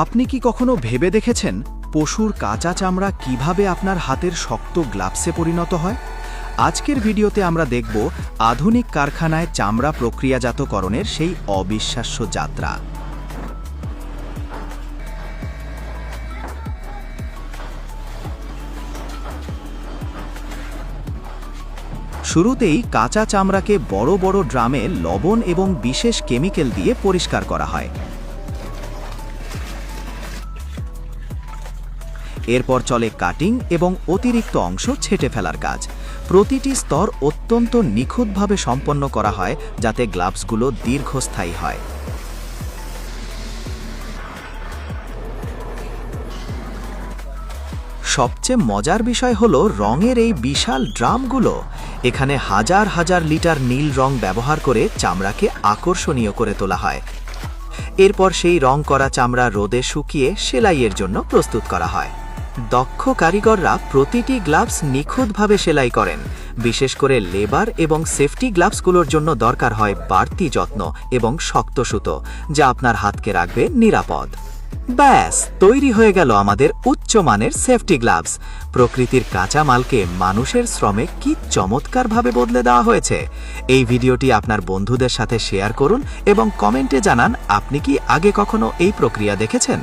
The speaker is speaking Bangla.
আপনি কি কখনো ভেবে দেখেছেন পশুর কাঁচা চামড়া কিভাবে আপনার হাতের শক্ত গ্লাভসে পরিণত হয়? আজকের ভিডিওতে আমরা দেখব আধুনিক কারখানায় চামড়া প্রক্রিয়াজাতকরণের সেই অবিশ্বাস্য যাত্রা। শুরুতেই কাঁচা চামড়াকে বড় বড় ড্রামে লবণ এবং বিশেষ কেমিক্যাল দিয়ে পরিষ্কার করা হয়। এরপর চলে কাটিং এবং অতিরিক্ত অংশ ছেঁটে ফেলার কাজ। প্রতিটি স্তর অত্যন্ত নিখুঁতভাবে সম্পন্ন করা হয় যাতে গ্লাভসগুলো দীর্ঘস্থায়ী হয়। সবচেয়ে মজার বিষয় হলো রঙের এই বিশাল ড্রামগুলো। এখানে হাজার হাজার লিটার নীল রং ব্যবহার করে চামড়াকে আকর্ষণীয় করে তোলা হয়। এরপর সেই রং করা চামড়া রোদে শুকিয়ে সেলাইয়ের জন্য প্রস্তুত করা হয়। দক্ষ কারিগররা প্রতিটি গ্লাভস নিখুঁতভাবে সেলাই করেন। বিশেষ করে লেবার এবং সেফটি গ্লাভসগুলোর জন্য দরকার হয় বাড়তি যত্ন এবং শক্ত সুতো, যা আপনার হাতকে রাখবে নিরাপদ। ব্যাস, তৈরি হয়ে গেল আমাদের উচ্চমানের সেফটি গ্লাভস। প্রকৃতির কাঁচা মালকে মানুষের শ্রমে কি চমৎকারভাবে বদলে দেওয়া হয়েছে। এই ভিডিওটি আপনার বন্ধুদের সাথে শেয়ার করুন এবং কমেন্টে জানান আপনি কি আগে কখনো এই প্রক্রিয়া দেখেছেন।